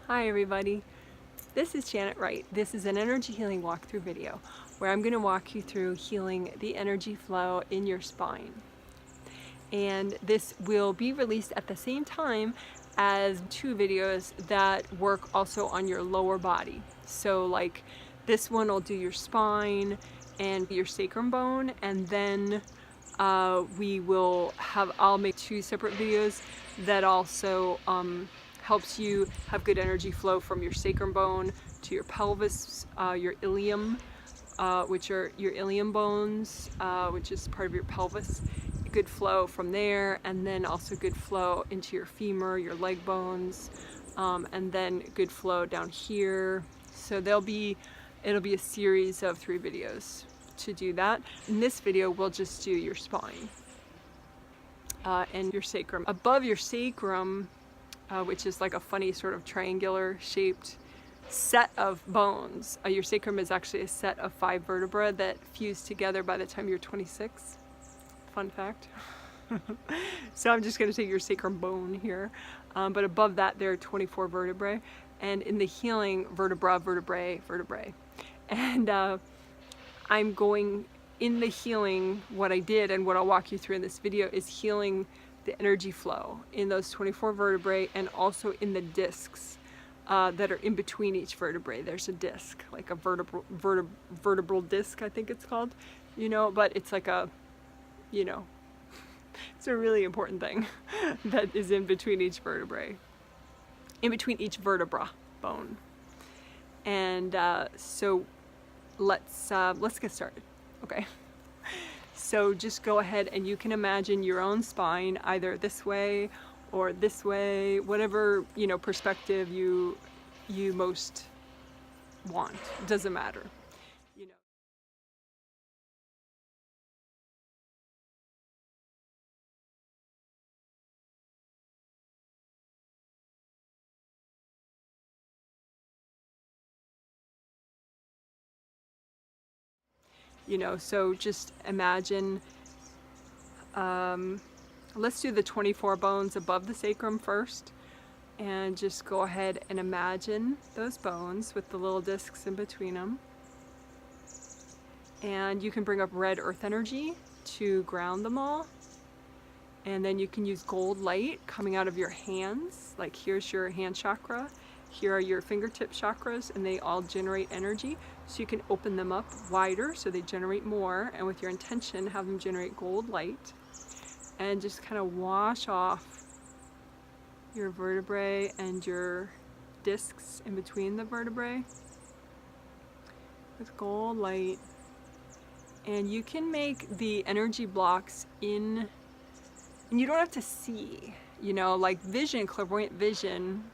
Hi everybody, this is Janet Wright. This is an energy healing walkthrough video where I'm going to walk you through healing the energy flow in your spine. And this will be released at the same time as 2 videos that work also on your lower body. So like this one will do your spine and your sacrum bone, and then I'll make 2 separate videos that also helps you have good energy flow from your sacrum bone to your pelvis, your ilium, which are your ilium bones, which is part of your pelvis. Good flow from there, and then also good flow into your femur, your leg bones, and then good flow down here. So it'll be a series of 3 videos to do that. In this video, we'll just do your spine and your sacrum. Above your sacrum, which is like a funny sort of triangular shaped set of bones. Your sacrum is actually a set of 5 vertebrae that fuse together by the time you're 26. Fun fact. So I'm just going to take your sacrum bone here. But above that there are 24 vertebrae. And in the healing, vertebrae. And in the healing, what I did and what I'll walk you through in this video is healing the energy flow in those 24 vertebrae and also in the discs that are in between each vertebrae. There's a disc, like a vertebral disc, I think it's called, but it's like a, it's a really important thing that is in between each vertebrae, in between each vertebra bone. And so let's get started, okay? So just go ahead and you can imagine your own spine either this way or this way, whatever perspective you most want. It doesn't matter. So just imagine, let's do the 24 bones above the sacrum first, and just go ahead and imagine those bones with the little discs in between them. And you can bring up red earth energy to ground them all. And then you can use gold light coming out of your hands, like here's your hand chakra. Here are your fingertip chakras, and they all generate energy. So you can open them up wider so they generate more, and with your intention, have them generate gold light. And just kind of wash off your vertebrae and your discs in between the vertebrae with gold light. And you can make the energy blocks and you don't have to see, like vision, clairvoyant vision.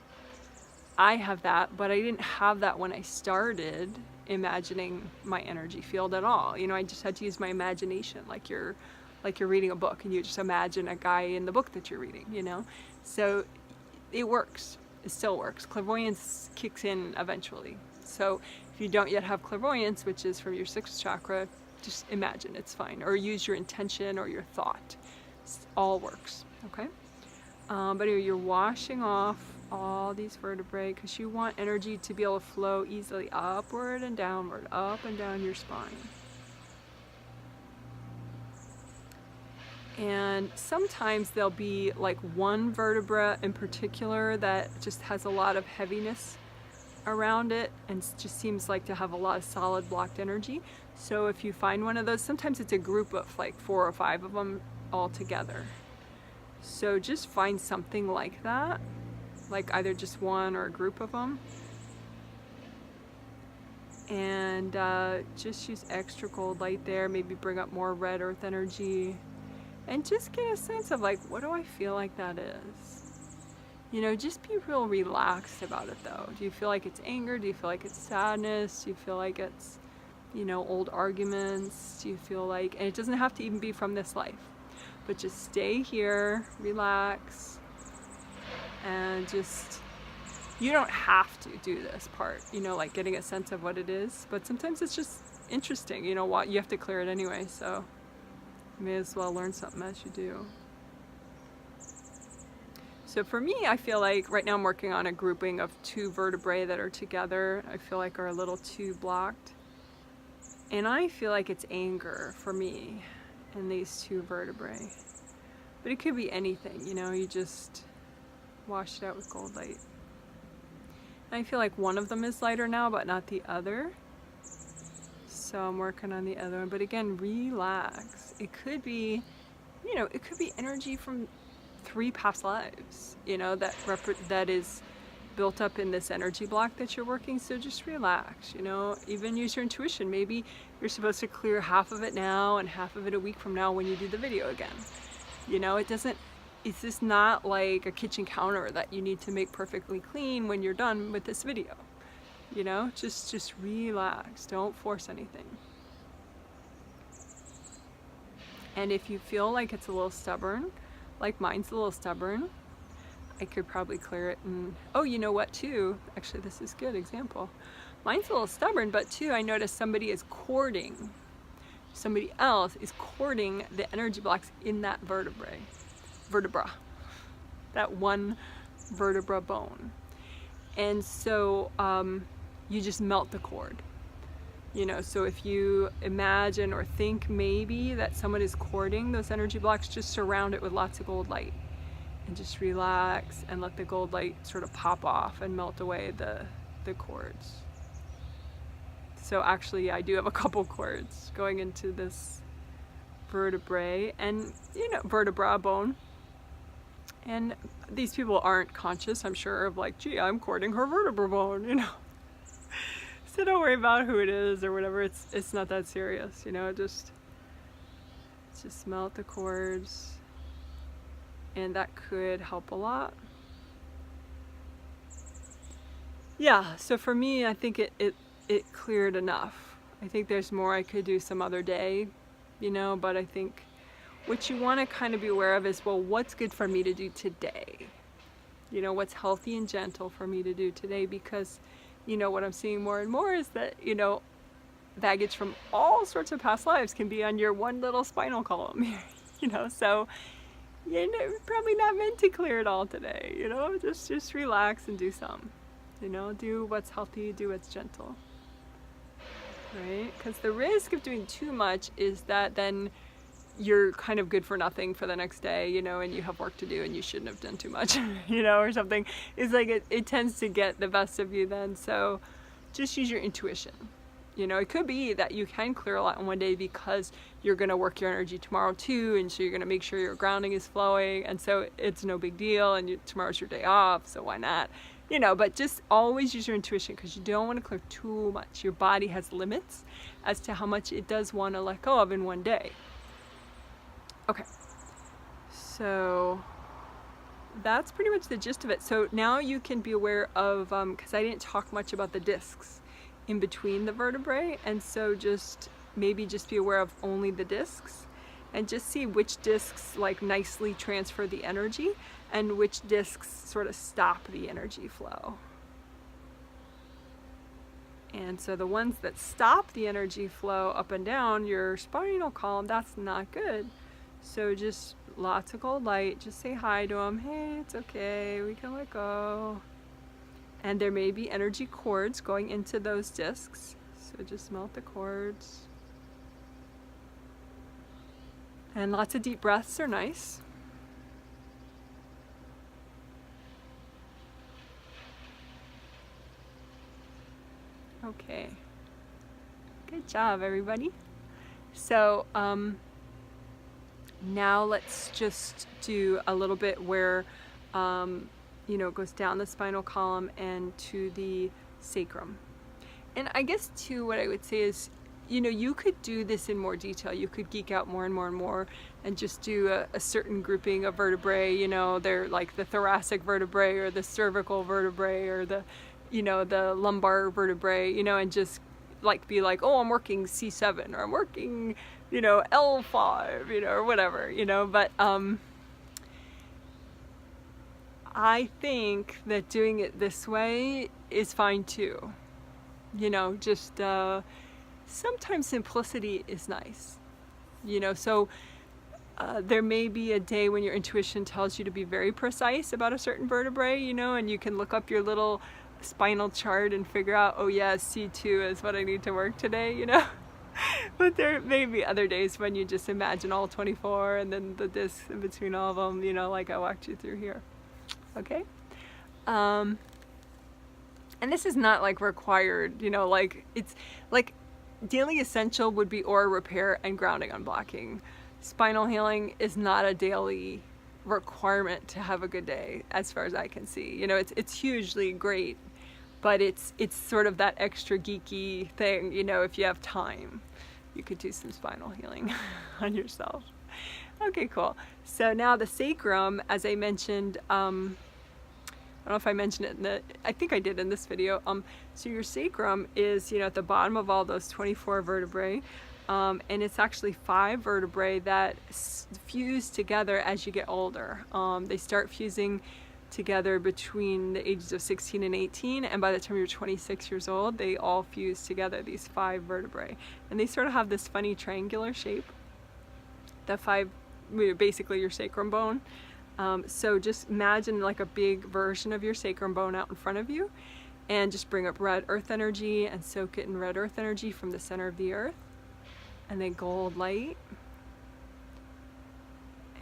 I have that, but I didn't have that when I started imagining my energy field at all. I just had to use my imagination, like you're reading a book and you just imagine a guy in the book that you're reading, So it works. It still works. Clairvoyance kicks in eventually. So if you don't yet have clairvoyance, which is from your 6th chakra, just imagine, it's fine. Or use your intention or your thought. It all works, okay? But anyway, you're washing off all these vertebrae because you want energy to be able to flow easily upward and downward, up and down your spine. And sometimes there'll be like one vertebra in particular that just has a lot of heaviness around it and just seems like to have a lot of solid blocked energy. So if you find one of those, sometimes it's a group of like 4 or 5 of them all together. So just find something like that, like either just one or a group of them. And just use extra gold light there, maybe bring up more red earth energy. And just get a sense of like, what do I feel like that is? Just be real relaxed about it though. Do you feel like it's anger? Do you feel like it's sadness? Do you feel like it's, old arguments? Do you feel like, and it doesn't have to even be from this life, but just stay here, relax, and just, you don't have to do this part, like getting a sense of what it is, but sometimes it's just interesting, what you have to clear it anyway, so you may as well learn something as you do. So for me, I feel like right now I'm working on a grouping of 2 vertebrae that are together. I feel like are a little too blocked. And I feel like it's anger for me in these 2 vertebrae. But it could be anything, you know, you just wash it out with gold light. And I feel like one of them is lighter now, but not the other. So I'm working on the other one. But again, relax. It could be, you know, it could be energy from 3 past lives, you know, that is built up in this energy block that you're working. So just relax, you know, even use your intuition. Maybe you're supposed to clear half of it now and half of it a week from now when you do the video again. You know, it's just not like a kitchen counter that you need to make perfectly clean when you're done with this video. You know, just relax, don't force anything. And if you feel like it's a little stubborn, like mine's a little stubborn, I could probably clear it. And oh, you know what too? Actually, this is a good example. Mine's a little stubborn, but too, I noticed somebody else is courting the energy blocks in that vertebra, that one vertebra bone. And so you just melt the cord. You know, so if you imagine or think maybe that someone is cording those energy blocks, just surround it with lots of gold light and just relax and let the gold light sort of pop off and melt away the cords. So actually, I do have a couple cords going into this vertebrae and, you know, vertebra bone. And these people aren't conscious, I'm sure, of like, gee, I'm cording her vertebra bone, you know. So don't worry about who it is or whatever. It's not that serious, you know. Just melt the cords, and that could help a lot. Yeah. So for me, I think it cleared enough. I think there's more I could do some other day, you know. But I think what you want to kind of be aware of is, well, what's good for me to do today? You know, what's healthy and gentle for me to do today? Because you know, what I'm seeing more and more is that, you know, baggage from all sorts of past lives can be on your one little spinal column here, you know, so, you know, probably not meant to clear it all today, you know, just relax and do some, you know, do what's healthy, do what's gentle, right? Because the risk of doing too much is that then you're kind of good for nothing for the next day, you know, and you have work to do and you shouldn't have done too much, you know, or something. It's like it tends to get the best of you then. So just use your intuition. You know, it could be that you can clear a lot in one day because you're going to work your energy tomorrow too, and so you're going to make sure your grounding is flowing, and so it's no big deal, and tomorrow's your day off, so why not? You know, but just always use your intuition because you don't want to clear too much. Your body has limits as to how much it does want to let go of in one day. Okay, so that's pretty much the gist of it. So now you can be aware of, because I didn't talk much about the discs in between the vertebrae, and so maybe just be aware of only the discs and just see which discs like nicely transfer the energy and which discs sort of stop the energy flow. And so the ones that stop the energy flow up and down your spinal column, that's not good. So just lots of gold light, just say hi to them. Hey, it's okay, we can let go. And there may be energy cords going into those discs. So just melt the cords. And lots of deep breaths are nice. Okay. Good job, everybody. So, now let's just do a little bit where, you know, it goes down the spinal column and to the sacrum. And I guess too, what I would say is, you know, you could do this in more detail. You could geek out more and more and more and just do a certain grouping of vertebrae, you know, they're like the thoracic vertebrae or the cervical vertebrae or the, you know, the lumbar vertebrae, you know, and just like be like, oh, I'm working C7 or I'm working, you know, L5, you know, or whatever, you know, but I think that doing it this way is fine too. You know, just sometimes simplicity is nice, you know, so There may be a day when your intuition tells you to be very precise about a certain vertebrae, you know, and you can look up your little spinal chart and figure out, oh yeah, C2 is what I need to work today, you know. But there may be other days when you just imagine all 24 and then the discs in between all of them, you know, like I walked you through here. Okay? And this is not like required, you know, like it's like daily essential would be aura repair and grounding unblocking. Spinal healing is not a daily requirement to have a good day, as far as I can see. You know, it's hugely great, but it's sort of that extra geeky thing, you know, if you have time, you could do some spinal healing on yourself. Okay, cool. So now the sacrum, as I mentioned, I don't know if I mentioned it I think I did in this video. So your sacrum is, you know, at the bottom of all those 24 vertebrae. And it's actually 5 vertebrae that fuse together as you get older. They start fusing together between the ages of 16 and 18, and by the time you're 26 years old, they all fuse together, these 5 vertebrae. And they sort of have this funny triangular shape. The 5, basically your sacrum bone. So just imagine like a big version of your sacrum bone out in front of you, and just bring up red earth energy and soak it in red earth energy from the center of the earth. And then gold light,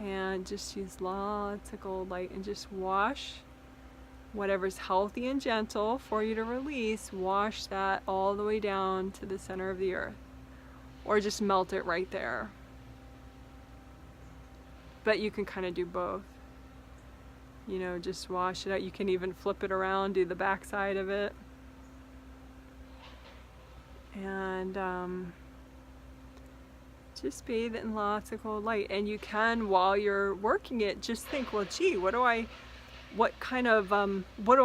and just use lots of gold light and just wash whatever's healthy and gentle for you to release, wash that all the way down to the center of the earth, or just melt it right there. But you can kind of do both, you know, just wash it out. You can even flip it around, do the back side of it, and just bathe it in lots of cold light. And you can, while you're working it, just think, well, gee, what do I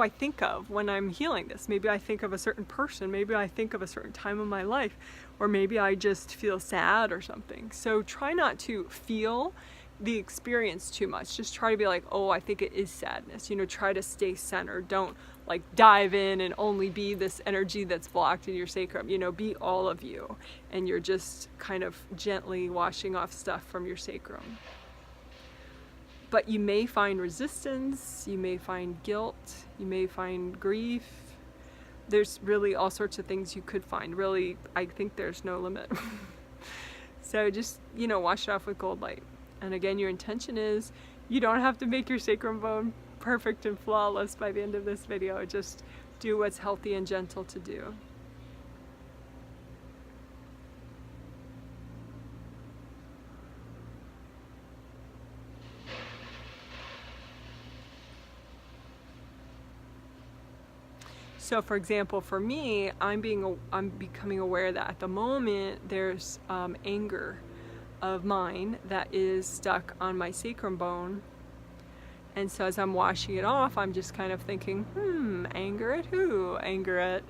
think of when I'm healing this? Maybe I think of a certain person, maybe I think of a certain time in my life, or maybe I just feel sad or something. So try not to feel the experience too much. Just try to be like, oh, I think it is sadness. You know, try to stay centered. Don't like dive in and only be this energy that's blocked in your sacrum. You know, be all of you, and you're just kind of gently washing off stuff from your sacrum. But you may find resistance, you may find guilt, you may find grief. There's really all sorts of things you could find. Really, I think there's no limit. So just, you know, wash it off with gold light. And again, your intention is you don't have to make your sacrum bone perfect and flawless by the end of this video. Just do what's healthy and gentle to do. So for example, for me, I'm becoming aware that at the moment there's anger of mine that is stuck on my sacrum bone. And so as I'm washing it off, I'm just kind of thinking, anger at who? Anger at,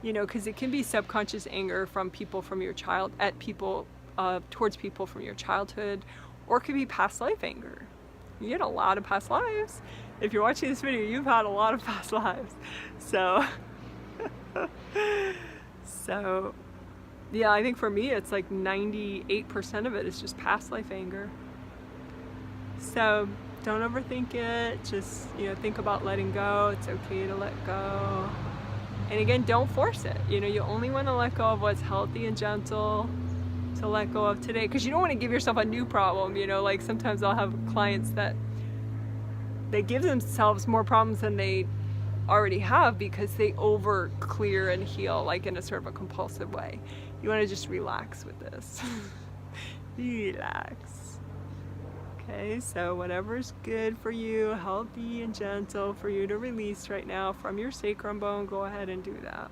you know, because it can be subconscious anger from people from your towards people from your childhood, or it could be past life anger. You get a lot of past lives. If you're watching this video, you've had a lot of past lives. So, yeah, I think for me, it's like 98% of it is just past life anger. So don't overthink it. Just, you know, think about letting go. It's okay to let go. And again, don't force it. You know, you only want to let go of what's healthy and gentle to let go of today, because you don't want to give yourself a new problem. You know, like sometimes I'll have clients that they give themselves more problems than they already have because they over clear and heal like in a sort of a compulsive way. You want to just relax with this. Relax. Okay, so whatever's good for you, healthy and gentle for you to release right now from your sacrum bone, go ahead and do that.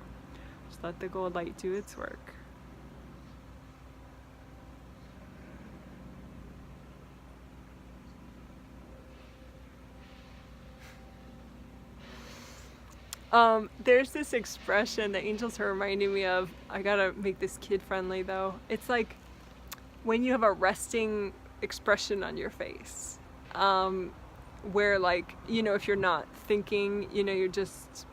Just let the gold light do its work. There's this expression that angels are reminding me of. I gotta make this kid friendly though. It's like when you have a resting expression on your face, where, like, you know, if you're not thinking, you know, you're just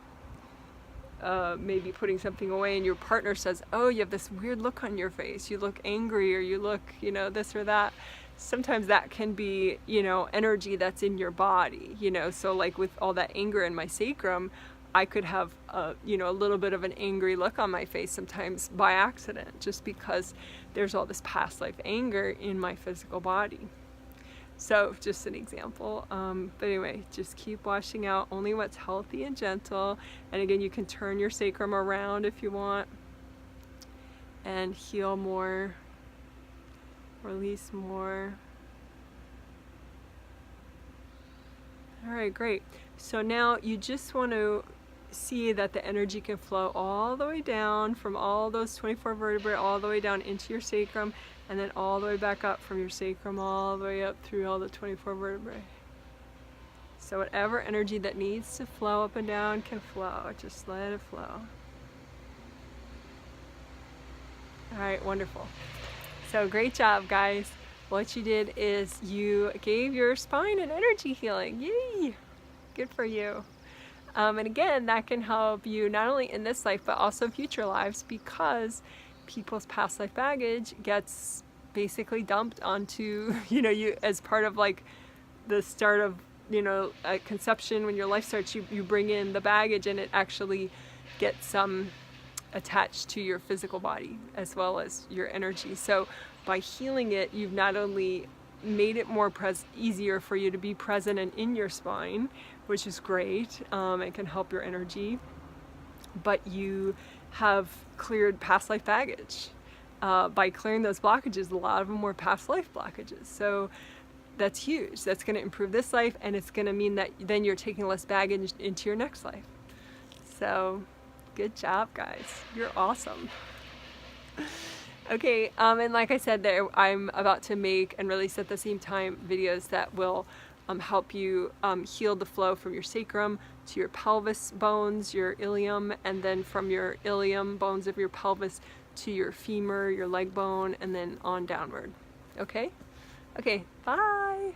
maybe putting something away, and your partner says, oh, you have this weird look on your face, you look angry, or you look, you know, this or that. sometimes that can be, you know, energy that's in your body, you know. So like with all that anger in my sacrum, I could have a, you know, a little bit of an angry look on my face sometimes by accident, just because there's all this past life anger in my physical body. So just an example. But anyway, just keep washing out only what's healthy and gentle. And again, you can turn your sacrum around if you want and heal more, release more. All right, great. So now you just want to see that the energy can flow all the way down from all those 24 vertebrae, all the way down into your sacrum, and then all the way back up from your sacrum, all the way up through all the 24 vertebrae. So whatever energy that needs to flow up and down can flow. Just let it flow. All right, wonderful. So great job, guys. What you did is you gave your spine an energy healing. Yay! Good for you. And again, that can help you not only in this life, but also future lives, because people's past life baggage gets basically dumped onto, you know, you as part of like the start of, you know, conception. When your life starts, you bring in the baggage, and it actually gets attached to your physical body as well as your energy. So by healing it, you've not only made it more easier for you to be present and in your spine, which is great, and can help your energy, but you have cleared past life baggage. By clearing those blockages, a lot of them were past life blockages. So that's huge. That's going to improve this life, and it's going to mean that then you're taking less baggage into your next life. So good job, guys. You're awesome. Okay, and like I said, I'm about to make and release at the same time videos that will help you heal the flow from your sacrum to your pelvis bones, your ilium, and then from your ilium bones of your pelvis to your femur, your leg bone, and then on downward. Okay? Okay, bye!